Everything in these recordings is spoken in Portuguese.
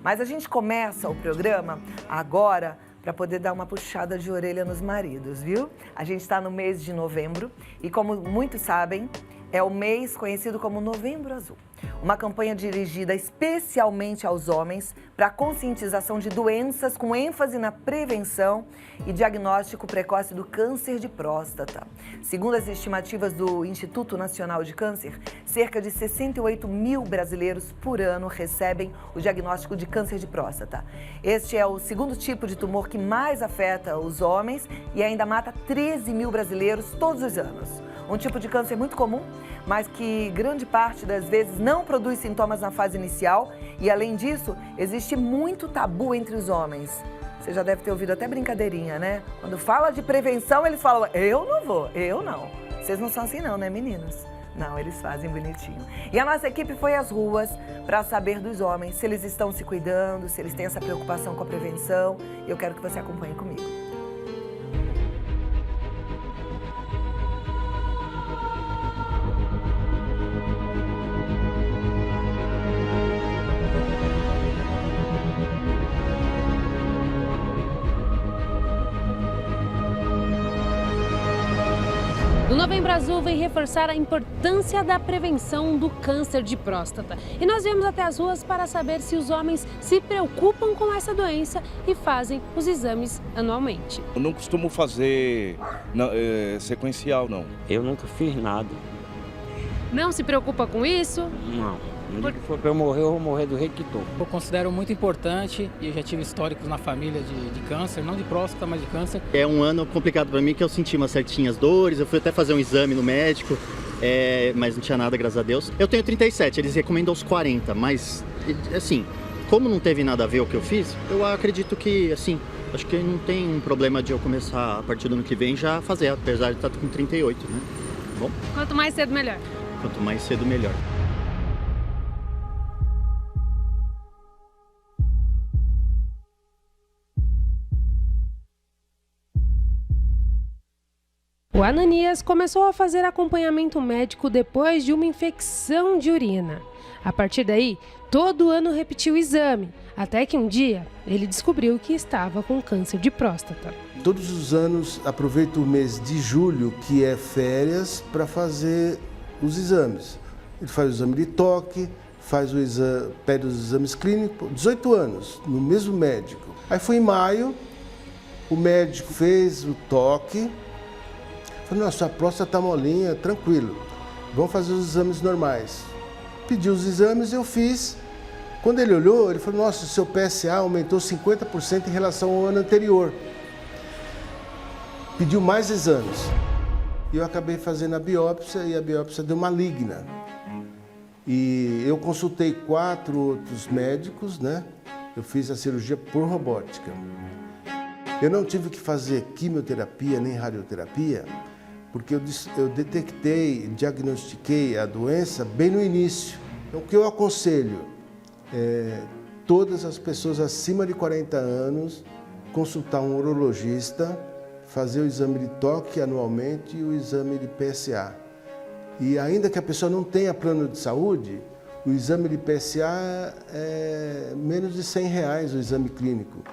Mas a gente começa o programa agora para poder dar uma puxada de orelha nos maridos, viu? A gente está no mês de novembro e, como muitos sabem, é o mês conhecido como Novembro Azul. Uma campanha dirigida especialmente aos homens para a conscientização de doenças com ênfase na prevenção e diagnóstico precoce do câncer de próstata. Segundo as estimativas do Instituto Nacional de Câncer, cerca de 68 mil brasileiros por ano recebem o diagnóstico de câncer de próstata. Este é o segundo tipo de tumor que mais afeta os homens e ainda mata 13 mil brasileiros todos os anos. Um tipo de câncer muito comum, mas que grande parte das vezes não produz sintomas na fase inicial e, além disso, existe muito tabu entre os homens. Você já deve ter ouvido até brincadeirinha, né? Quando fala de prevenção, eles falam, eu não vou, eu não. Vocês não são assim não, né, meninos? Não, eles fazem bonitinho. E a nossa equipe foi às ruas para saber dos homens se eles estão se cuidando, se eles têm essa preocupação com a prevenção. E eu quero que você acompanhe comigo. O Novembro Azul vem reforçar a importância da prevenção do câncer de próstata. E nós viemos até as ruas para saber se os homens se preocupam com essa doença e fazem os exames anualmente. Eu não costumo fazer sequencial, não. Eu nunca fiz nada. Não se preocupa com isso? Não. No dia que for para eu morrer, eu vou morrer do jeito que estou. Eu considero muito importante e eu já tive históricos na família de câncer, não de próstata, mas de câncer. É um ano complicado para mim que eu senti umas certinhas dores, eu fui até fazer um exame no médico, mas não tinha nada, graças a Deus. Eu tenho 37, eles recomendam os 40, mas assim, como não teve nada a ver o que eu fiz, eu acredito que, assim, acho que não tem um problema de eu começar a partir do ano que vem já fazer, apesar de estar com 38, né? Bom? Quanto mais cedo, melhor. Quanto mais cedo, melhor. O Ananias começou a fazer acompanhamento médico depois de uma infecção de urina. A partir daí, todo ano repetiu o exame, até que um dia ele descobriu que estava com câncer de próstata. Todos os anos aproveito o mês de julho, que é férias, para fazer os exames. Ele faz o exame de toque, pede os exames clínicos, 18 anos, no mesmo médico. Aí foi em maio, o médico fez o toque. Falei, nossa, a próstata está molinha, tranquilo. Vamos fazer os exames normais. Pediu os exames, eu fiz. Quando ele olhou, ele falou, nossa, o seu PSA aumentou 50% em relação ao ano anterior. Pediu mais exames. E eu acabei fazendo a biópsia e a biópsia deu maligna. E eu consultei 4 outros médicos, né? Eu fiz a cirurgia por robótica. Eu não tive que fazer quimioterapia nem radioterapia, porque eu detectei, diagnostiquei a doença bem no início. Então, o que eu aconselho é todas as pessoas acima de 40 anos consultar um urologista, fazer o exame de toque anualmente e o exame de PSA. E ainda que a pessoa não tenha plano de saúde, o exame de PSA é menos de R$100 o exame clínico.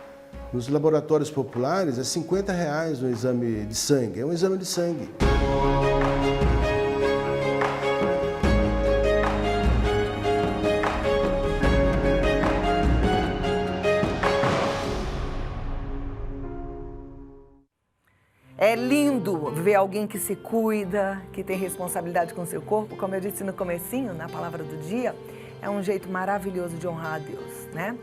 Nos laboratórios populares é R$50 um exame de sangue, é um exame de sangue. É lindo ver alguém que se cuida, que tem responsabilidade com o seu corpo. Como eu disse no comecinho, na palavra do dia, é um jeito maravilhoso de honrar a Deus, né?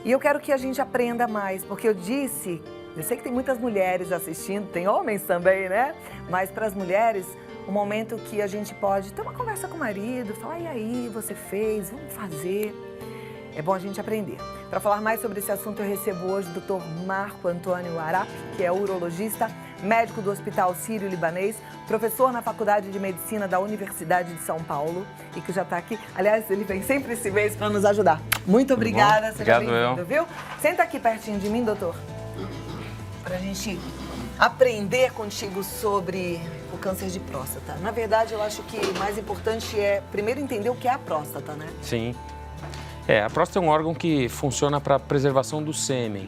E eu quero que a gente aprenda mais, porque eu sei que tem muitas mulheres assistindo, tem homens também, né? Mas para as mulheres, um momento que a gente pode ter uma conversa com o marido, falar, e aí, você fez, vamos fazer. É bom a gente aprender. Para falar mais sobre esse assunto, eu recebo hoje o Dr. Marco Antônio Arap, que é urologista, médico do Hospital Sírio-Libanês, professor na Faculdade de Medicina da Universidade de São Paulo e que já está aqui. Aliás, ele vem sempre esse mês para nos ajudar. Muito obrigada, seja bem-vindo, viu? Senta aqui pertinho de mim, doutor, para a gente aprender contigo sobre o câncer de próstata. Na verdade, eu acho que o mais importante é primeiro entender o que é a próstata, né? Sim. A próstata é um órgão que funciona para preservação do sêmen.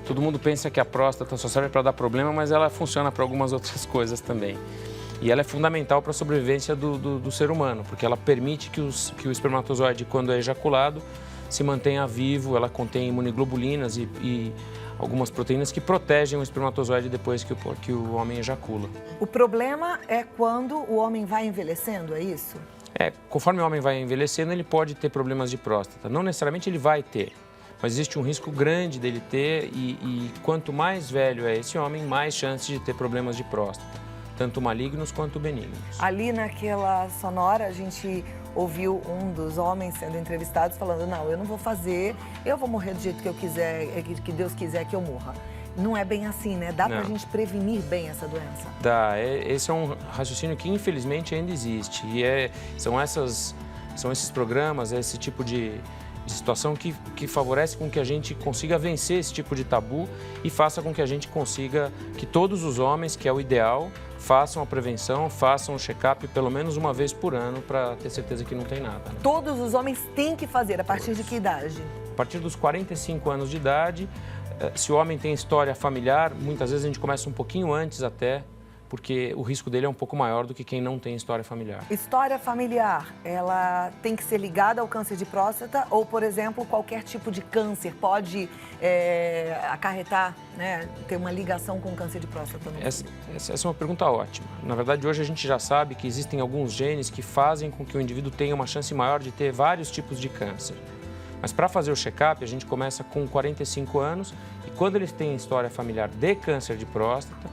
Todo mundo pensa que a próstata só serve para dar problema, mas ela funciona para algumas outras coisas também. E ela é fundamental para a sobrevivência do ser humano, porque ela permite que o espermatozoide, quando é ejaculado, se mantenha vivo. Ela contém imunoglobulinas e algumas proteínas que protegem o espermatozoide depois que o homem ejacula. O problema é quando o homem vai envelhecendo, é isso? Conforme o homem vai envelhecendo, ele pode ter problemas de próstata. Não necessariamente ele vai ter, mas existe um risco grande dele ter e quanto mais velho é esse homem, mais chances de ter problemas de próstata, tanto malignos quanto benignos. Ali naquela sonora, a gente ouviu um dos homens sendo entrevistados falando: não, eu não vou fazer, eu vou morrer do jeito que eu quiser, que Deus quiser que eu morra. Não é bem assim, né? Dá pra gente prevenir bem essa doença? Dá. Esse é um raciocínio que infelizmente ainda existe. E são esses programas, esse tipo de situação que favorece com que a gente consiga vencer esse tipo de tabu e faça com que a gente consiga que todos os homens, que é o ideal, façam a prevenção, façam o check-up pelo menos uma vez por ano para ter certeza que não tem nada. Né? Todos os homens têm que fazer, a partir de que idade? A partir dos 45 anos de idade. Se o homem tem história familiar, muitas vezes a gente começa um pouquinho antes até, porque o risco dele é um pouco maior do que quem não tem história familiar. História familiar, ela tem que ser ligada ao câncer de próstata ou, por exemplo, qualquer tipo de câncer pode acarretar, né, ter uma ligação com o câncer de próstata? Essa é uma pergunta ótima. Na verdade, hoje a gente já sabe que existem alguns genes que fazem com que o indivíduo tenha uma chance maior de ter vários tipos de câncer. Mas para fazer o check-up, a gente começa com 45 anos e quando eles têm história familiar de câncer de próstata,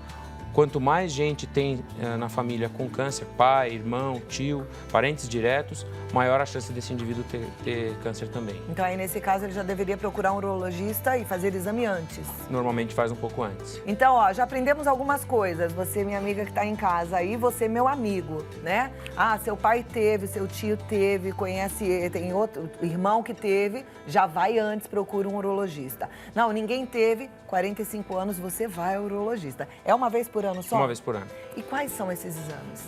quanto mais gente tem na família com câncer, pai, irmão, tio, parentes diretos, maior a chance desse indivíduo ter câncer também. Então aí nesse caso ele já deveria procurar um urologista e fazer exame antes? Normalmente faz um pouco antes. Então, já aprendemos algumas coisas. Você, minha amiga que está em casa aí, você, meu amigo, né? Seu pai teve, seu tio teve, conhece, tem outro irmão que teve, já vai antes, procura um urologista. Não, ninguém teve, 45 anos, você vai ao urologista. É uma vez por ano só? Uma vez por ano. E quais são esses exames?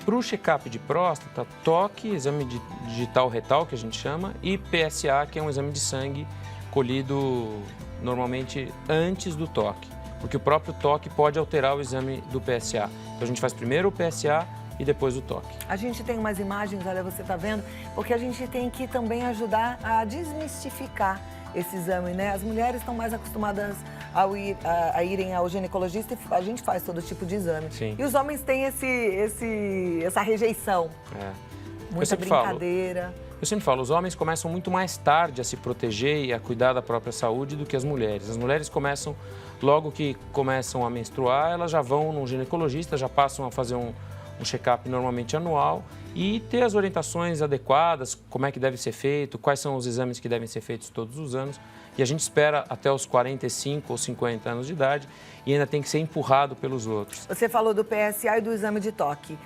Para o check-up de próstata, toque, exame digital retal, que a gente chama, e PSA, que é um exame de sangue colhido normalmente antes do toque, porque o próprio toque pode alterar o exame do PSA. Então a gente faz primeiro o PSA e depois o toque. A gente tem umas imagens, olha, você está vendo, porque a gente tem que também ajudar a desmistificar esse exame, né? As mulheres estão mais acostumadas a irem ao ginecologista e a gente faz todo tipo de exame. Sim. E os homens têm essa rejeição. Muita brincadeira. Eu sempre falo, os homens começam muito mais tarde a se proteger e a cuidar da própria saúde do que as mulheres. As mulheres começam, logo que começam a menstruar, elas já vão num ginecologista, já passam a fazer um check-up normalmente anual e ter as orientações adequadas, como é que deve ser feito, quais são os exames que devem ser feitos todos os anos. E a gente espera até os 45 ou 50 anos de idade e ainda tem que ser empurrado pelos outros. Você falou do PSA e do exame de toque.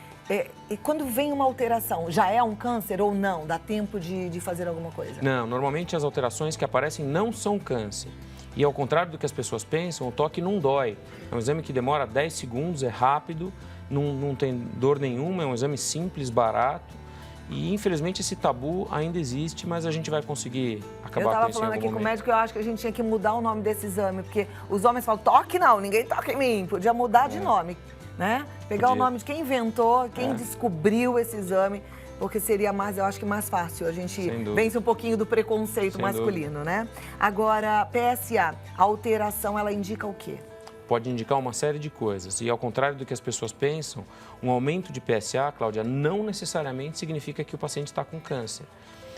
E quando vem uma alteração, já é um câncer ou não? Dá tempo de fazer alguma coisa? Não, normalmente as alterações que aparecem não são câncer. E ao contrário do que as pessoas pensam, o toque não dói. É um exame que demora 10 segundos, é rápido, não tem dor nenhuma, é um exame simples, barato. E infelizmente esse tabu ainda existe, mas a gente vai conseguir acabar com isso em algum momento. Eu estava falando aqui com o médico, eu acho que a gente tinha que mudar o nome desse exame, porque os homens falam, toque não, ninguém toca em mim, podia mudar de nome, né? Pegar o nome de quem inventou, quem descobriu esse exame, porque seria mais, eu acho que mais fácil, a gente vence um pouquinho do preconceito masculino, né? Agora, PSA, a alteração, ela indica o quê? Pode indicar uma série de coisas. E ao contrário do que as pessoas pensam, um aumento de PSA, Cláudia, não necessariamente significa que o paciente está com câncer.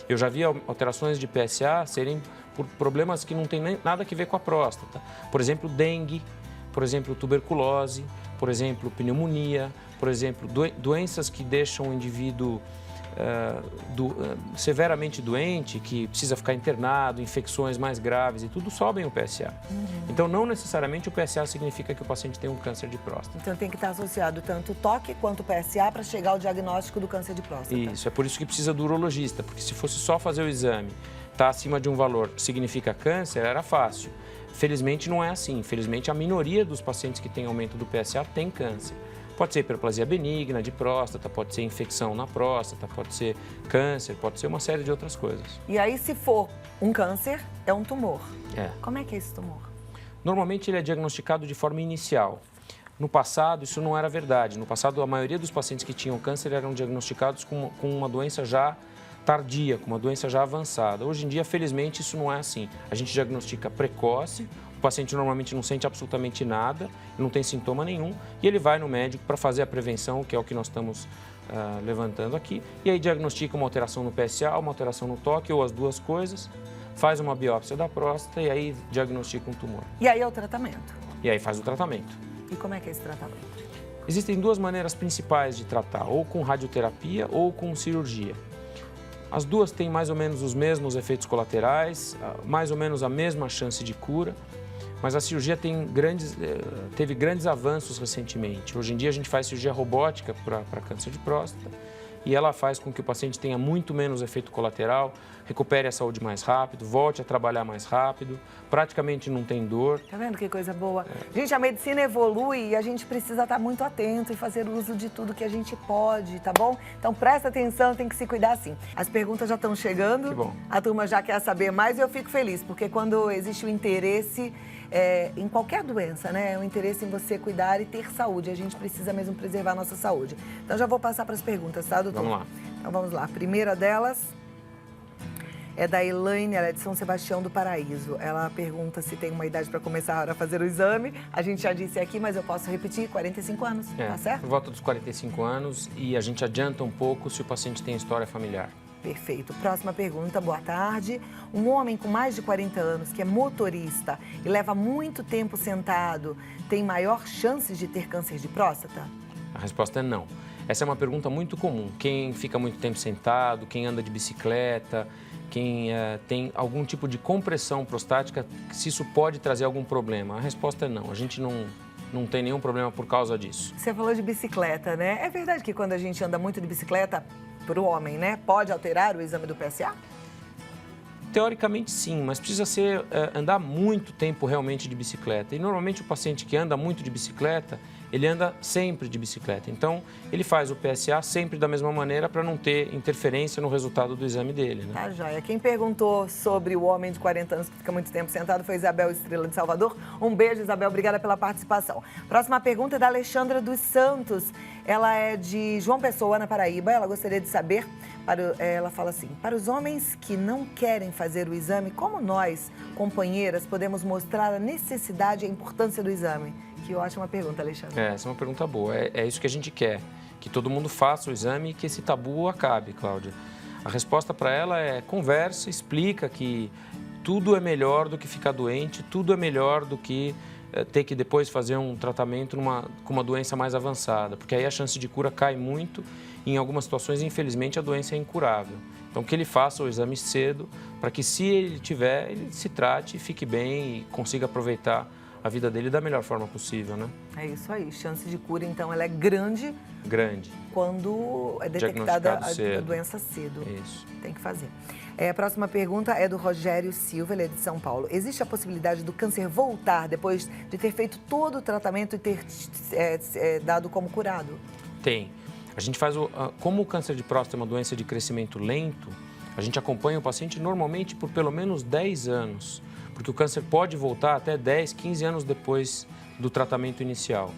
Eu já vi alterações de PSA serem por problemas que não têm nada a ver com a próstata. Por exemplo, dengue, por exemplo, tuberculose, por exemplo, pneumonia, por exemplo, doenças que deixam o indivíduo severamente doente, que precisa ficar internado, infecções mais graves e tudo, sobem o PSA. Então, não necessariamente o PSA significa que o paciente tem um câncer de próstata. Então, tem que estar associado tanto o toque quanto o PSA para chegar ao diagnóstico do câncer de próstata. Isso, é por isso que precisa do urologista, porque se fosse só fazer o exame, tá acima de um valor, significa câncer, era fácil. Felizmente não é assim. Felizmente a minoria dos pacientes que têm aumento do PSA tem câncer. Pode ser hiperplasia benigna de próstata, pode ser infecção na próstata, pode ser câncer, pode ser uma série de outras coisas. E aí, se for um câncer, é um tumor. É. Como é que é esse tumor? Normalmente ele é diagnosticado de forma inicial. No passado, isso não era verdade. No passado, a maioria dos pacientes que tinham câncer eram diagnosticados com uma doença já tardia, com uma doença já avançada. Hoje em dia, felizmente, isso não é assim. A gente diagnostica precoce, o paciente normalmente não sente absolutamente nada, não tem sintoma nenhum, e ele vai no médico para fazer a prevenção, que é o que nós estamos levantando aqui, e aí diagnostica uma alteração no PSA, uma alteração no toque, ou as duas coisas, faz uma biópsia da próstata e aí diagnostica um tumor. E aí é o tratamento. E aí faz o tratamento. E como é que é esse tratamento? Existem duas maneiras principais de tratar, ou com radioterapia ou com cirurgia. As duas têm mais ou menos os mesmos efeitos colaterais, mais ou menos a mesma chance de cura, mas a cirurgia teve grandes avanços recentemente. Hoje em dia a gente faz cirurgia robótica para câncer de próstata e ela faz com que o paciente tenha muito menos efeito colateral, recupere a saúde mais rápido, volte a trabalhar mais rápido, praticamente não tem dor. Tá vendo que coisa boa? Gente, a medicina evolui e a gente precisa estar muito atento e fazer uso de tudo que a gente pode, tá bom? Então presta atenção, tem que se cuidar sim. As perguntas já estão chegando, Que bom. A turma já quer saber mais e eu fico feliz, porque quando existe o interesse em qualquer doença, né? O interesse em você cuidar e ter saúde, a gente precisa mesmo preservar a nossa saúde. Então já vou passar para as perguntas, tá, doutor? Vamos lá. Então vamos lá. A primeira delas é da Elaine, ela é de São Sebastião do Paraíso. Ela pergunta se tem uma idade para começar a fazer o exame. A gente já disse aqui, mas eu posso repetir, 45 anos, tá certo? Por volta dos 45 anos e a gente adianta um pouco se o paciente tem história familiar. Perfeito. Próxima pergunta, boa tarde. Um homem com mais de 40 anos que é motorista e leva muito tempo sentado, tem maior chance de ter câncer de próstata? A resposta é não. Essa é uma pergunta muito comum. Quem fica muito tempo sentado, quem anda de bicicleta, quem tem algum tipo de compressão prostática, se isso pode trazer algum problema. A resposta é não. A gente não tem nenhum problema por causa disso. Você falou de bicicleta, né? É verdade que quando a gente anda muito de bicicleta, para o homem, né, pode alterar o exame do PSA? Teoricamente sim, mas precisa andar muito tempo realmente de bicicleta. E normalmente o paciente que anda muito de bicicleta, ele anda sempre de bicicleta. Então, ele faz o PSA sempre da mesma maneira para não ter interferência no resultado do exame dele, né? Tá, joia. Quem perguntou sobre o homem de 40 anos que fica muito tempo sentado foi Isabel Estrela de Salvador. Um beijo, Isabel. Obrigada pela participação. Próxima pergunta é da Alexandra dos Santos. Ela é de João Pessoa, na Paraíba. Ela gostaria de saber, ela fala assim, para os homens que não querem fazer o exame, como nós, companheiras, podemos mostrar a necessidade e a importância do exame? Que ótima pergunta, Alexandre. Essa é uma pergunta boa. É isso que a gente quer, que todo mundo faça o exame e que esse tabu acabe, Cláudia. A resposta para ela é conversa, explica que tudo é melhor do que ficar doente, tudo é melhor do que ter que depois fazer um tratamento com uma doença mais avançada, porque aí a chance de cura cai muito e em algumas situações, infelizmente, a doença é incurável. Então, que ele faça o exame cedo para que, se ele tiver, ele se trate, fique bem e consiga aproveitar a vida dele da melhor forma possível, né? É isso aí. Chance de cura, então, ela é grande. Grande. Quando é detectada a doença cedo. Isso. Tem que fazer. A próxima pergunta é do Rogério Silva, ele é de São Paulo. Existe a possibilidade do câncer voltar depois de ter feito todo o tratamento e ter dado como curado? Tem. A gente faz como o câncer de próstata é uma doença de crescimento lento, a gente acompanha o paciente normalmente por pelo menos 10 anos, porque o câncer pode voltar até 10, 15 anos depois do tratamento inicial.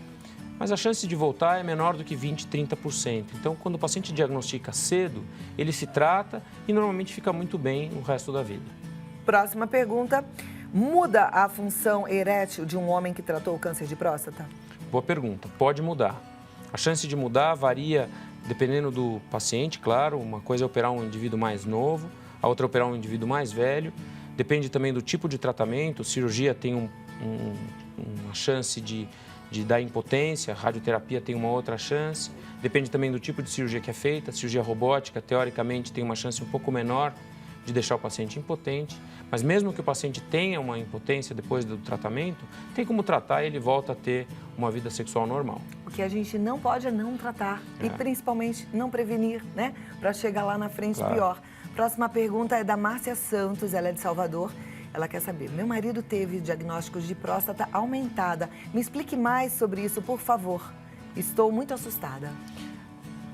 Mas a chance de voltar é menor do que 20, 30%. Então, quando o paciente diagnostica cedo, ele se trata e normalmente fica muito bem o resto da vida. Próxima pergunta. Muda a função erétil de um homem que tratou o câncer de próstata? Boa pergunta. Pode mudar. A chance de mudar varia dependendo do paciente, claro. Uma coisa é operar um indivíduo mais novo, a outra é operar um indivíduo mais velho. Depende também do tipo de tratamento. Cirurgia tem uma chance de dar impotência, a radioterapia tem uma outra chance. Depende também do tipo de cirurgia que é feita. A cirurgia robótica, teoricamente, tem uma chance um pouco menor de deixar o paciente impotente. Mas mesmo que o paciente tenha uma impotência depois do tratamento, tem como tratar e ele volta a ter uma vida sexual normal. O que a gente não pode é não tratar e principalmente não prevenir, né? Para chegar lá na frente pior. Próxima pergunta é da Márcia Santos, ela é de Salvador. Ela quer saber, meu marido teve diagnósticos de próstata aumentada. Me explique mais sobre isso, por favor. Estou muito assustada.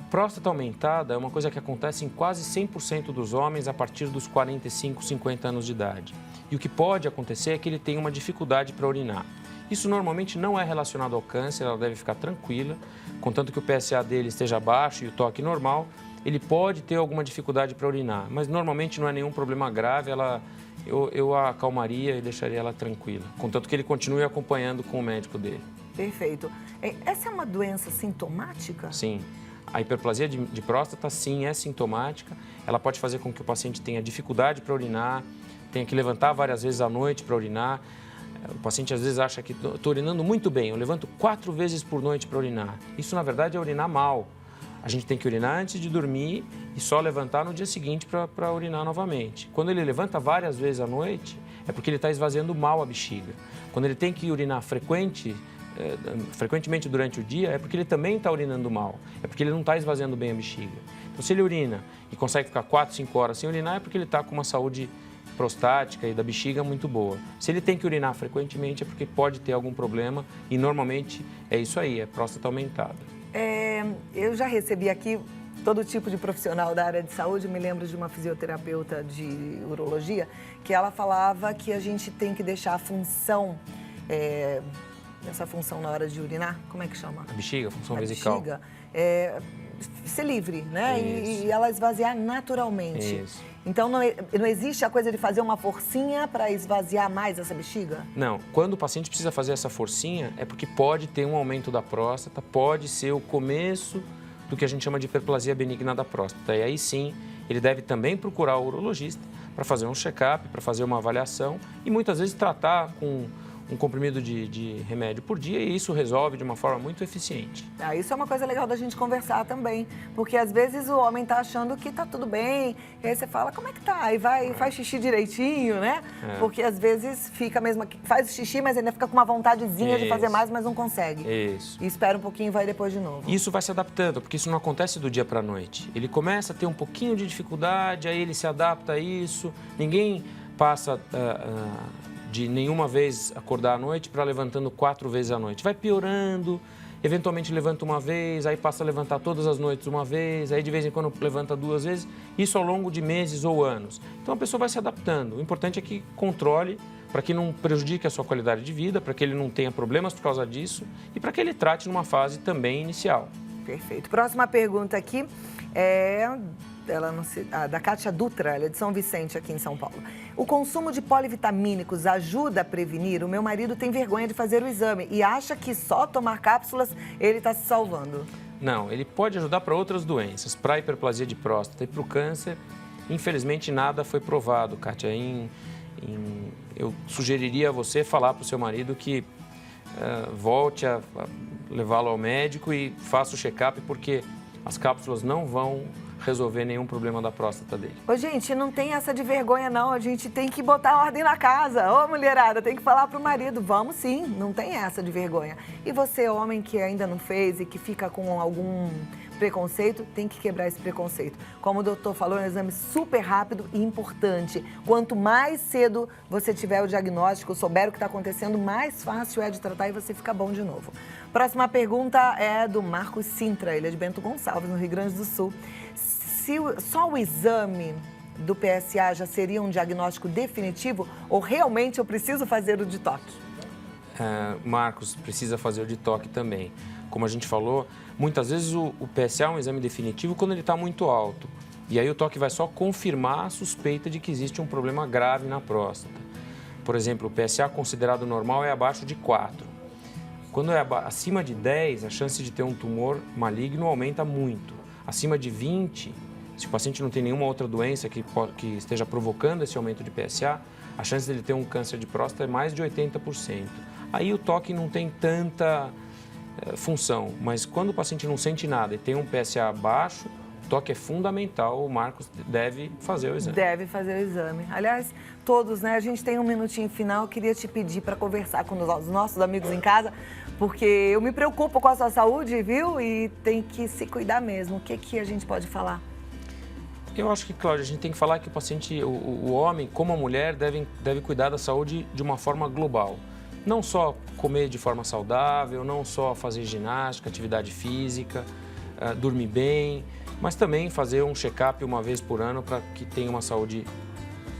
Próstata aumentada é uma coisa que acontece em quase 100% dos homens a partir dos 45, 50 anos de idade. E o que pode acontecer é que ele tem uma dificuldade para urinar. Isso normalmente não é relacionado ao câncer, ela deve ficar tranquila, contanto que o PSA dele esteja baixo e o toque normal, ele pode ter alguma dificuldade para urinar, mas normalmente não é nenhum problema grave, eu a acalmaria e deixaria ela tranquila, contanto que ele continue acompanhando com o médico dele. Perfeito. Essa é uma doença sintomática? Sim. A hiperplasia de próstata, sim, é sintomática.Ela pode fazer com que o paciente tenha dificuldade para urinar, tenha que levantar várias vezes à noite para urinar. O paciente às vezes acha que estou urinando muito bem, eu levanto 4 vezes por noite para urinar. Isso, na verdade, é urinar mal. A gente tem que urinar antes de dormir e só levantar no dia seguinte para urinar novamente. Quando ele levanta várias vezes à noite, é porque ele está esvaziando mal a bexiga. Quando ele tem que urinar frequentemente durante o dia, é porque ele também está urinando mal, é porque ele não está esvaziando bem a bexiga. Então, se ele urina e consegue ficar 4, 5 horas sem urinar, é porque ele está com uma saúde prostática e da bexiga muito boa. Se ele tem que urinar frequentemente, é porque pode ter algum problema e normalmente é isso aí, é próstata aumentada. Eu já recebi aqui todo tipo de profissional da área de saúde, me lembro de uma fisioterapeuta de urologia, que ela falava que a gente tem que deixar a função... essa função na hora de urinar, como é que chama? A bexiga, a função vesical. Bexiga, ser livre, né? E ela esvaziar naturalmente. Isso. Então, não existe a coisa de fazer uma forcinha para esvaziar mais essa bexiga? Não. Quando o paciente precisa fazer essa forcinha, é porque pode ter um aumento da próstata, pode ser o começo do que a gente chama de hiperplasia benigna da próstata. E aí sim, ele deve também procurar o urologista para fazer um check-up, para fazer uma avaliação e muitas vezes tratar com um comprimido de remédio por dia e isso resolve de uma forma muito eficiente. Isso é uma coisa legal da gente conversar também, porque às vezes o homem tá achando que tá tudo bem, e aí você fala, como é que tá? E vai faz xixi direitinho, né? Porque às vezes fica mesmo, faz xixi, mas ainda fica com uma vontadezinha de fazer mais, mas não consegue. Isso. E espera um pouquinho e vai depois de novo. Isso vai se adaptando, porque isso não acontece do dia para a noite. Ele começa a ter um pouquinho de dificuldade, aí ele se adapta a isso, ninguém passa... de nenhuma vez acordar à noite para levantando 4 vezes à noite. Vai piorando, eventualmente levanta uma vez, aí passa a levantar todas as noites uma vez, aí de vez em quando levanta 2 vezes, isso ao longo de meses ou anos. Então a pessoa vai se adaptando. O importante é que controle para que não prejudique a sua qualidade de vida, para que ele não tenha problemas por causa disso e para que ele trate numa fase também inicial. Perfeito. Próxima pergunta aqui é... da Kátia Dutra, ela é de São Vicente, aqui em São Paulo. O consumo de polivitamínicos ajuda a prevenir? O meu marido tem vergonha de fazer o exame e acha que só tomar cápsulas ele está se salvando. Não, ele pode ajudar para outras doenças, para a hiperplasia de próstata e para o câncer. Infelizmente, nada foi provado, Kátia. Eu sugeriria a você falar para o seu marido que volte a levá-lo ao médico e faça o check-up, porque as cápsulas não vão resolver nenhum problema da próstata dele. Ô, gente, não tem essa de vergonha, não. A gente tem que botar ordem na casa. Ô, mulherada, tem que falar pro marido. Vamos sim, não tem essa de vergonha. E você, homem que ainda não fez e que fica com algum preconceito, tem que quebrar esse preconceito. Como o doutor falou, é um exame super rápido e importante. Quanto mais cedo você tiver o diagnóstico, souber o que está acontecendo, mais fácil é de tratar e você fica bom de novo. Próxima pergunta é do Marcos Sintra, ele é de Bento Gonçalves, no Rio Grande do Sul. Se só o exame do PSA já seria um diagnóstico definitivo ou realmente eu preciso fazer o de toque? Marcos, precisa fazer o de toque também. Como a gente falou, muitas vezes o PSA é um exame definitivo quando ele está muito alto. E aí o toque vai só confirmar a suspeita de que existe um problema grave na próstata. Por exemplo, o PSA considerado normal é abaixo de 4. Quando é acima de 10, a chance de ter um tumor maligno aumenta muito. Acima de 20, se o paciente não tem nenhuma outra doença que esteja provocando esse aumento de PSA, a chance dele ter um câncer de próstata é mais de 80%. Aí o toque não tem tanta função, mas quando o paciente não sente nada e tem um PSA baixo, o toque é fundamental, o Marcos deve fazer o exame. Deve fazer o exame. Aliás, todos, né? A gente tem um minutinho final, eu queria te pedir para conversar com os nossos amigos em casa, porque eu me preocupo com a sua saúde, viu? E tem que se cuidar mesmo. O que a gente pode falar? Eu acho que, Cláudia, a gente tem que falar que o paciente, o homem, como a mulher, deve cuidar da saúde de uma forma global. não só comer de forma saudável, não só fazer ginástica, atividade física, dormir bem, mas também fazer um check-up uma vez por ano para que tenha uma saúde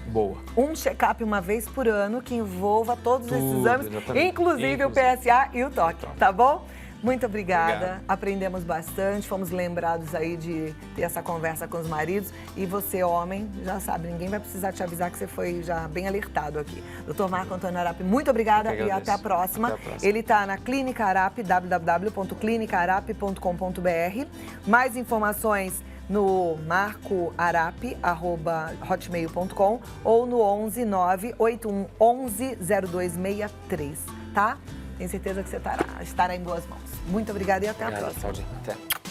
boa. Um check-up uma vez por ano que envolva todos esses exames, exatamente. inclusive o PSA e o toque, tá bom? Muito obrigada, Obrigado. Aprendemos bastante, fomos lembrados aí de ter essa conversa com os maridos. E você, homem, já sabe, ninguém vai precisar te avisar que você foi já bem alertado aqui. Dr. Marco Antônio Arapi, muito obrigada e até a próxima. Até a próxima. Ele está na Clínica Arapi, www.clinicaarapi.com.br. Mais informações no marcoarapi@hotmail.com ou no 11 981 11 0263, tá? Tenho certeza que você estará em boas mãos. Muito obrigada e até a próxima. Cláudia. Até.